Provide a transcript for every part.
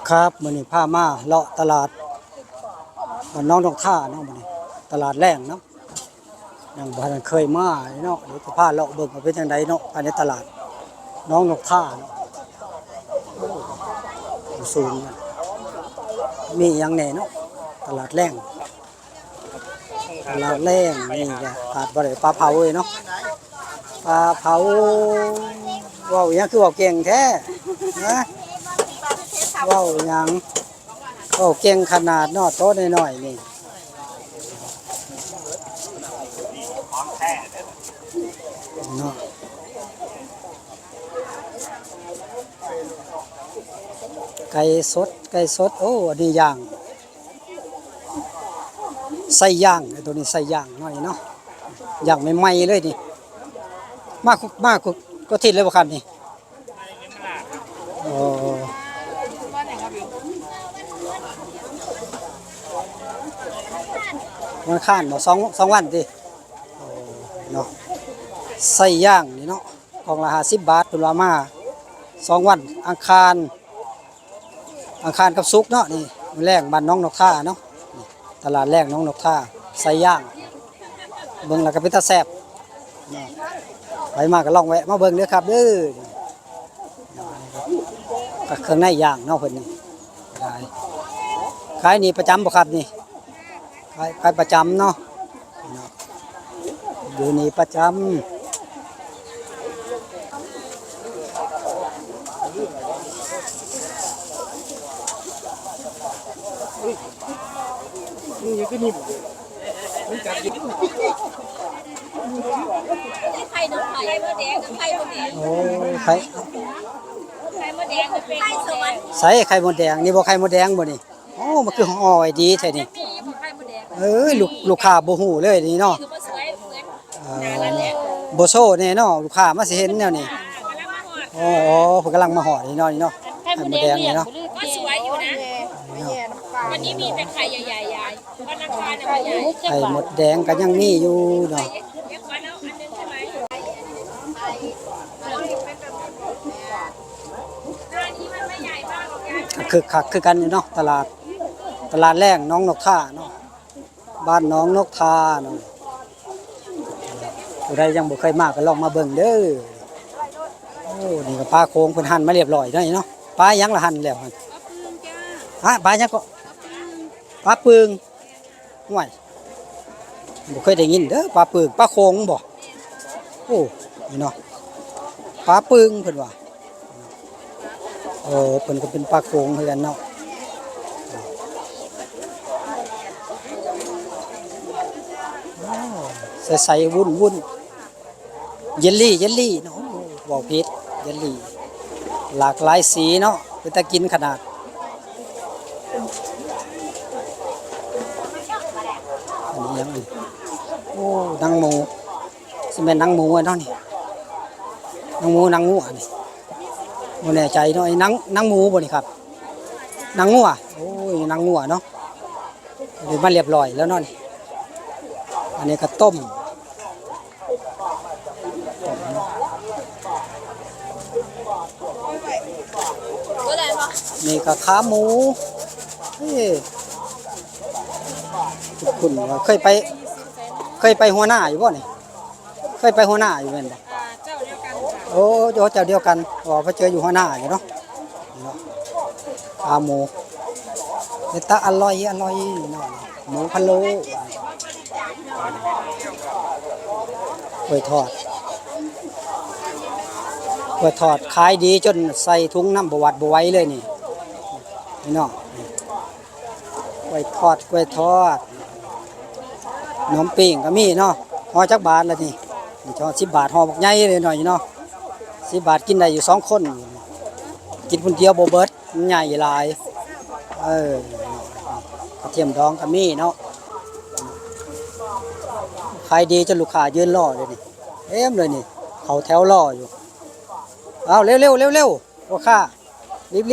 ครับมื้อนี้พามาเลาะตลาดบ้านน้องดอกท่าเนาะมื้อนี้ตลาดแรงเนาะยังบ่ทันเคยมาเนาะเดี๋ยวจะพาเลาะเบิ่งว่าเป็นจังไดเนาะภายในตลาดน้องดอกท่าเนาะสูงมันมีหยังแหน่เนาะตลาดแรงนี่แหละขาดบ่ได้ปลาเผาเลยเนาะปลาเผาเว้าหยังคือเว้าเก่งแท้นะเว้าหยังเว้าเก่งขนาดเนาะโตน้อยๆนี่เนาะไก่สดโอ้อันนี้ย่างใส่ย่างไอ้ตัวนี้ใส่ย่างหน่อยเนาะย่างใหม่ๆเลยนี่มากก็ทิศเลยบ่ครับนี่โอ้มันข้านบ่สองวันติโอ้เนาะใส่ย่างนี่เนาะกล่องละ50 บาทเพิ่นว่ามา2 วันอังคารกับศุกร์เนาะนี่มื้อแรกบ้านน้องนกท่าเนาะตลาดแรกน้องนกท่าใส่ย่างเบิ่งแล้วก็เป็นตาแซ่บเนาะไปมาก็ลองแวะมาเบิ่งเด้อครับเด้อก็เครื่องในย่างเนาะเพิ่นนี่ขายนี่ประจำบ่ครับนี่ขายประจำเนาะอยู่นี่ประจำนี่ก็นิ่มมันจับอยู่ไข่น้ำไข่มดแดงกับไข่มดแดงโอ้ไข่มดแดงเป็นไข่สวรรค์ใส่ไข่มดแดงนี่บ่ไข่มดแดงบ่นี่โอ้มันคืออ้อยดีแท้นี่ไข่มดแดงลูกค้าบ่ฮู้เลยนี่เนาะคือบ่สวยเหมือนนั่นแหละบ่โซ่แน่เนาะลูกค้ามาสิเห็นแนวนี้อ๋อเพิ่นกำลังมาฮอดนี่เนาะไข่มดแดงนี่เนาะก็สวยอยู่นะวันนี้มีแต่ไข่ใหญ่ๆวันอังคารน่ะใหญ่ไข่มดแดงก็ยังมีอยู่เนาะคึกคักคือกันอยู่เนาะตลาดแรงน้องนกท่าเนาะบ้านน้องนกท่าเนาะผู้ใดยังบ่เคยมาก็ลองมาเบิ่งเด้อโอ้นี่ก็ปลาโค้งเพิ่นหั่นมาเรียบร้อยเนาะนี่เนาะปลายังละหั่นแล้วหั่นฮะปลายังก็ปลาปึงห่วยบ่เคยได้ยินเด้อปลาปึงปลาโค้งบ่โอ้นี่เนาะปลาปึงเพิ่นว่าเพิ่นก็เป็นปลาโค้งคือกันเนาะใสๆวุ่นเยลลี่เนาะว้าวผิดเยลลี่หลากหลายสีเนาะเป็นตากินขนาดอันนี้ยังโอ้นังหมูสิแม่นนังหมูเนาะนี่นังหมูนังงัวนี่บ่แน่ใจเนาะไอ้นังหมูบ่นี่ครับนังงัวโอ้ยนังงัวเนาะเดี๋ยวมาเรียบร้อยแล้วเนาะนี่อันนี้ก็ต้มนี่ก็ขาหมูคุณเคยไปหัวหน้าอยู่บ่นี่เคยไปหัวหน้าอยู่แม่นบ่เจ้าเดียวกันโอ้เจ้าเดียวกันอ๋อไปเจออยู่หัวหน้าอยู่เนาะขาหมูเป็นตาอร่อยเนาะหมูพะโล้กล้วยทอดขายดีจนใส่ถุงน้ำบวัดบไหว้เลยนี่เนาะกล้วยทอดขนมปิ้งก็มีเนาะห่อจักบาทละนี่จอ10 บาทห่อบักใหญ่เลยหน่อยเนาะ10 บาทกินได้อยู่2 คนกินคนเดียวบ่เบิดมันใหญ่หลายกระเทียมดองก็มีเนาะขายดีจนลูกค้ายืนรอเลยนี่เต็มเลยนี่เขาแถวรออยู่เอาเร็วลูกค้ารีบ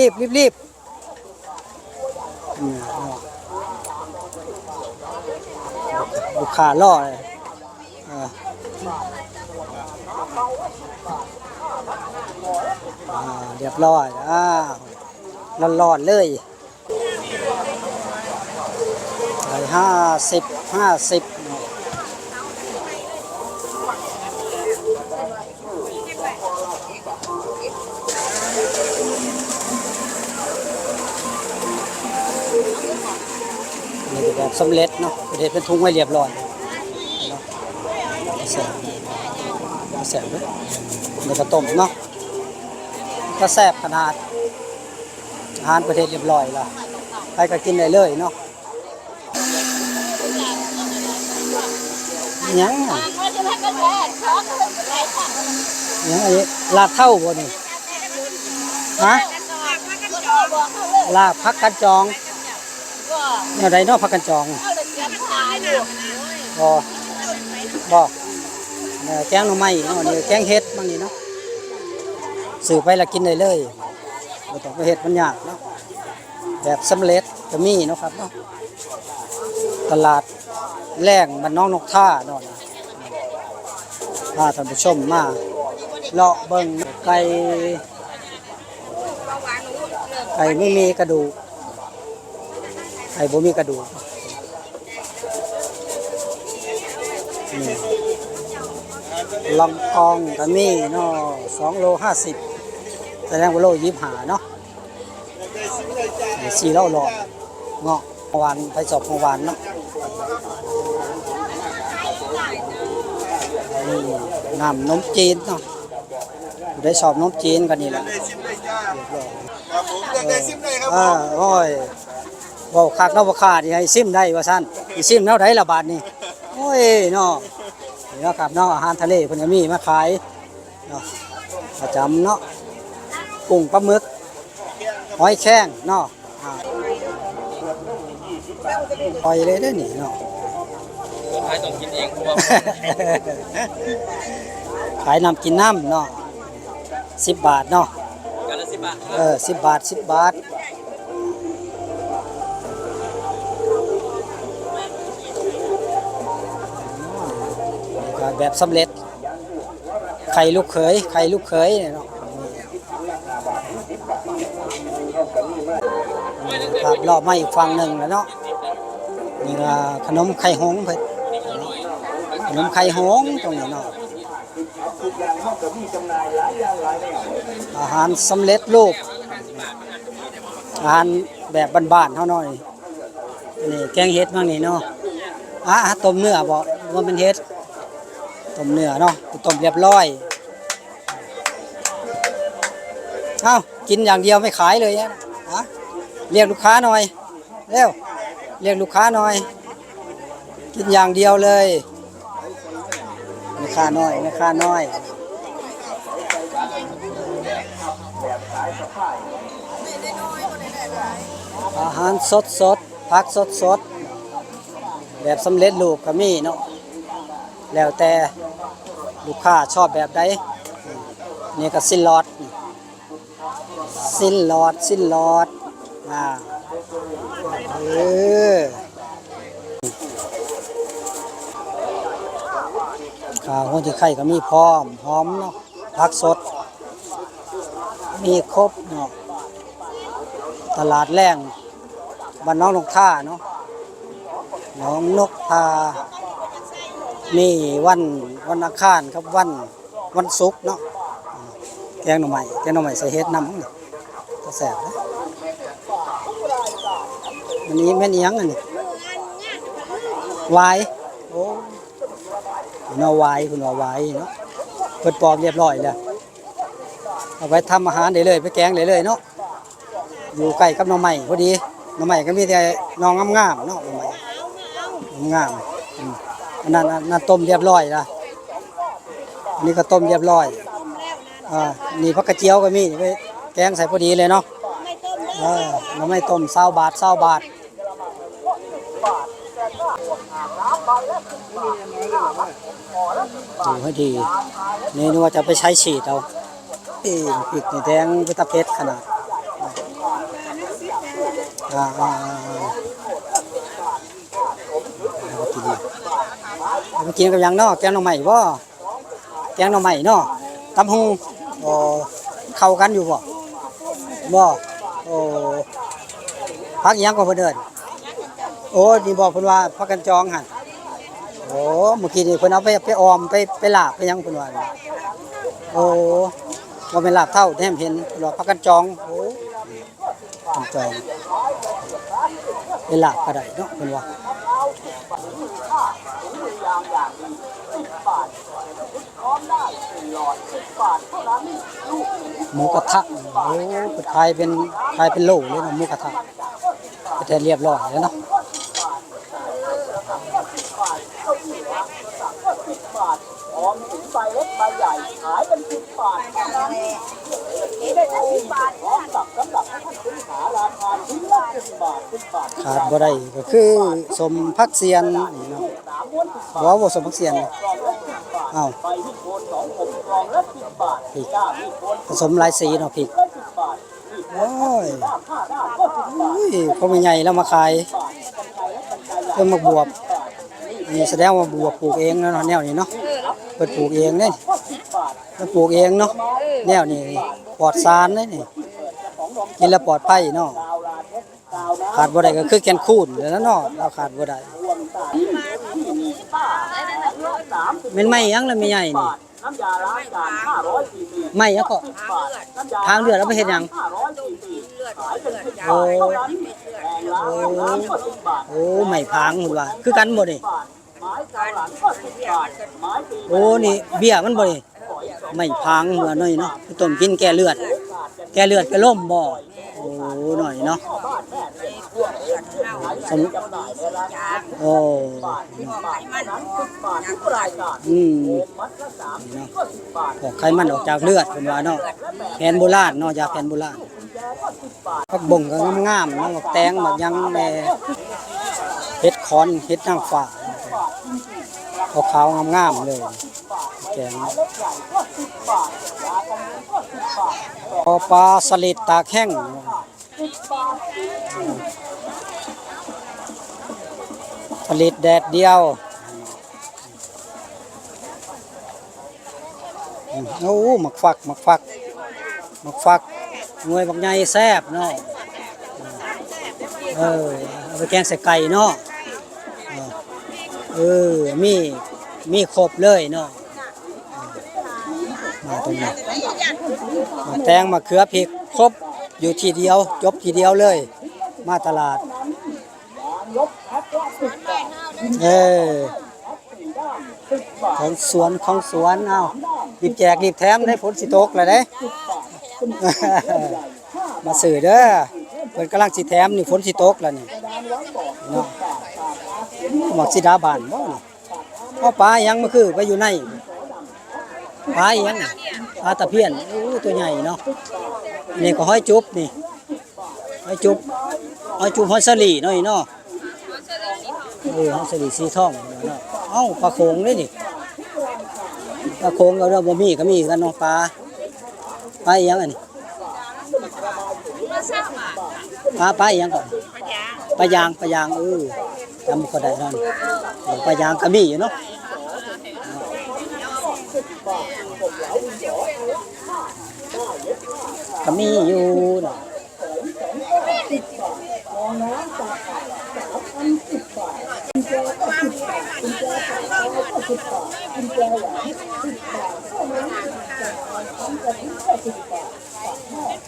ลูกค้ารอเลยเรียบร้อย ร้อนๆเลยได้50นี่ก็แบบสำเร็จเนาะประเด็เป็นทุงไว้เรียบร้อยเสร็จเลยนี่ก็ต้มเนาะก็แซ่บขนาดอาหารประเทศเรียบร้อยแล้วไปก็กินได้เลยเนาะยังอ่ะยังไอ้ลาบเท่าบ่นี่ฮะลาบพักกันจองแนวใดเนาะพักกันจองบ่แกงหน่อไม้เนาะนี่แกงเห็ดบางนี่เนาะซื้อไปแล้วกินได้เลยบ่ต้องไปเฮ็ดมันยากเนาะแบบสำเร็จก็มีเนาะครับเนาะตลาดแรงบ้านน้องนกท่าเนาะพาท่านผู้ชมมาเลาะเบิ่งไก่ไม่มีกระดูกไก่บ่มีกระดูกนี่ลองกองก็มีเนาะ2.50 โลแสดงว่าโล25เนาะ4 โลหลอดเงาะเมื่อวานไปสอบเมื่อวานเนาะนี่น้ำนมจีนเนาะได้สอบนมจีนกันนี่แหละครับผมอยากได้ซิมเลยครับผม โอ้ยบอกคักเนาะบ่ขาดให้ซิมได้ว่าซั่นสิซิมแนวใดล่ะบาดนี้โอ้ยเนาะนี่เนาะครับเนาะอาหารทะเลเพิ่นก็มีมาขายเนาะประจำเนาะกุ้งปลาหมึกหอยแครงเนาะปล่อยเลยเด้อนี่เนาะคนไทยต้องกินเองเพราะว่า ขายน้ำกินน้ำเนาะ10 บาทเนาะ กันละ10 บาท 10 บาท10 บาทแบบสำเร็จไข่ลูกเขยเนาะครับรอบมาอีกฝั่งหนึ่งแล้วเนาะนี่ก็ขนมไข่หงส์เพิ่นขนมไข่หงส์ตรงนี้เนาะอาหารสำเร็จรูปอาหารแบบบ้านๆเฮาหน่อยนี่แกงเห็ดมั่งนี่เนาะต้มเนื้อบ่ว่าเป็นเห็ดต้มเนื้อเนาะต้มเรียบร้อยเอ้ากินอย่างเดียวไม่ขายเลยนะเรียกลูกค้าหน่อยเร็วเรียกลูกค้าหน่อยกินอย่างเดียวเลยไม่ค่าน้อยอาหารสดผักสดแบบสำเร็จรูปก็มีเนาะแล้วแต่ลูกค้าชอบแบบใดนี่ก็สิ้นหลอดข้าวหัวจีไข่ก็มีพร้อมหอมเนาะผักสดมีครบเนาะตลาดแรงบ้านน้องนกท่าเนาะน้องนกท่ามีวันอังคารครับวันศุกร์เนาะแกงหน่อไม้ใส่เห็ดน้ำนี่ก็แซ่บนะอันนี้แม่นยังอันนี้วายโอ้คุณเอาวายเนาะเปิดปอกเรียบร้อยแล้วเอาไปทำอาหารได้เลยไปแกงได้เลยเนาะอยู่ใกล้กับหน่อไม้พอดีหน่อไม้ก็มีแต่หน่องามๆเนาะหน่อไม้งามอันนั้นต้มเรียบร้อยละอันนี้ก็ต้มเรียบร้อยนี่ผักกระเจียวก็มีไปแกงใส่พอดีเลยเนาะเราไม่ต้ม20 บาทดูให้ดีนี่นึกว่าจะไปใช้ฉีดเอาพริกนี่แดงเป็นตะเพ็ดขนาดไปกินกับยังเนาะแกงหน่อไม้บ่แกงหน่อไม้เนาะตำหูเข้ากันอยู่บ่ โอ้พักอิหยังก็เพิ่นเอิ้นโอ้นี่บอกเพิ่นว่าพักกันจองหั่นโอ้เมื่อกี้นี่เพิ่นเอาไปออมไปลาบไปหยังเพิ่นว่าโอ้บ่แม่นลาบเท่าแท้เห็นเพิ่นว่าพักกันจองโอ้กันจองไปลาบก็ได้เนาะเพิ่นว่าหมูกระทะโอ้เปิดขายเป็นโลเลยเนาะหมูกระทะก็จะเรียบร้อยแล้วเนาะขาดบ่ได้ก็คือสมพักเซียนนี่เนาะบ่สมพักเซียนอ้าวพริกผสมหลายสีเนาะพริกโอ้ยเขาไม่ใหญ่แล้วมาขายเพิ่งมาบวบนี่แสดงว่าบวบปลูกเองเนาะแนวนี้เนาะเปิดปลูกเองเนี่ยเปิดปลูกเองเนาะแนวนี้ปลอดสารเลยนี่กินแล้วปลอดภัยเนาะขาดบ่ได้ก็คือแกนคูนแล้วเนาะเราขาดบ่ได้เป็นไม้ยังแล้วไม่ใหญ่นี่ไม้ยังก็ทางเลือดแล้วไปเฮ็ดหยังโอ้โอ้ไม้พางพุ่นว่าคือกันบ่นี่โอ้นี่เบี้ยมันบ่นี่ไม้พางหัวน้อยเนาะต้มกินแก้เลือดแก้ล่มบ่โอ้หน่อยเนาะโอ้เนาะออกไขมันออกจากเลือดเป็นว่าเนาะแผนโบราณเนาะจากแผนโบราณผักบ่งก็งามๆเนาะบักแตงบักยังแม่เฮ็ดคอนเฮ็ดนางฟ้าขาวๆงามๆเลยแกงปลาสลิดตากแห้งสลิดแดดเดียวโอ้หมักฟักหน่วยบักใหญ่แซ่บเนาะเอาไปแกงใส่ไก่เนาะมีครบเลยเนาะมาตรงนี้แตงมะเขือพริกครบอยู่ทีเดียวจบทีเดียวเลยมาตลาดของสวนเอารีบแจกรีบแถมได้ผลสิตกเลยเด้ มาสื่อเด้อเพิ่นกำลังสิแถมนี่ฝนสิตกแล้วนี่เนาะหมอกสิดาบานบ่นี่เอาปลายังมาคือไปอยู่ในปลายังปลาตะเพียนตัวใหญ่เนาะนี่ก็ห้อยจุ๊บนี่ห้อยจุ๊บห้อยสลีเนาะเนาะห้อยสลีสีทองเนาะเอ้าปลาโขงนี่นี่ปลาโขงเราบ่มีก็มีกันเนาะปลายังอันนี้ปลายังก่อนปลายางจำก็ได้นั่นปลายางก็มีอยู่เนาะก็มีอยู่เนาะ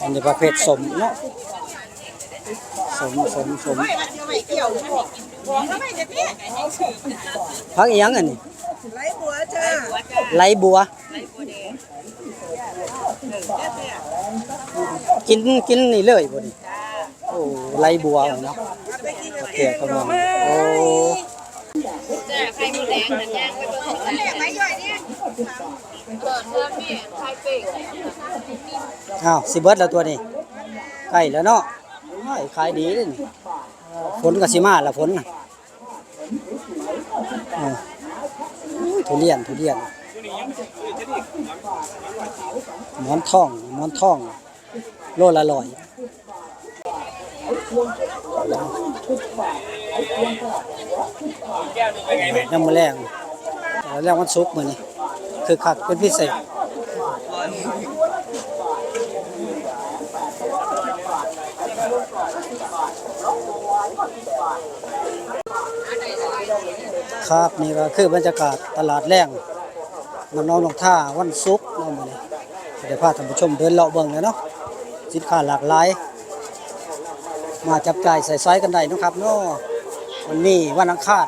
อันนี้ประเภทสมเนาะสมพักอีหยังอันนี้ไหลบัวจ้าไหลบัวกินนี่เลยบ่นี่โอ้ไหลบัวเนาะโอเคครับผมโอ้จ้าไข่หมูแดงนั่นย่างไปเบิ่งไข่ไม่ย่อยเนี่ยเรื่องนี่ไข่เป็ดอ้าวสิเบิดแล้วตัวนี้ใกล้แล้วเนาะขายดีเลยฝนก็สิมาละฝนน่ะทุเรียนหมอนทองโลละ100ยังมาแรงวันศุกร์มื้อนี้คือคักเป็นพิเศษ ครับนี่ก็คือบรรยากาศตลาดแรงน้องๆน้องท่าวันศุกร์เนาะมื้อนี้เดี๋ยวพาท่านผู้ชมเดินเลาะเบิ่งเลยเนาะสินค้าหลากหลายมาจับจ่ายใส่ซอยกันได้เนาะครับเนาะวันนี้วันอังคาร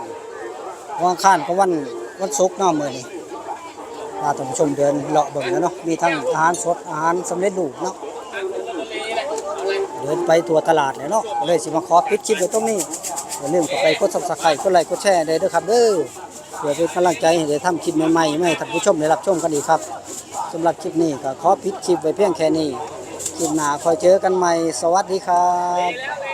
ก็วันศุกร์เนาะมื้อนี้พาท่านผู้ชมเดินเลาะเบิ่งเลยเนาะมีทั้งอาหารสดอาหารสำเร็จรูปเนาะเดินไปทั่วตลาดเลยเนาะก็เลยสิมาขอปิดคลิปไว้ตรงนี้อย่าลืมกดไปกด Subscribe กดไลค์กดแชร์ได้เด้อครับเด้อเพื่อเป็นกำลังใจให้ได้ทำคลิปใหม่ๆให้ท่านผู้ชมได้รับชมกันอีกครับสำหรับคลิปนี้ก็ขอปิดคลิปไว้เพียงแค่นี้คลิปหน้าคอยเจอกันใหม่สวัสดีครับ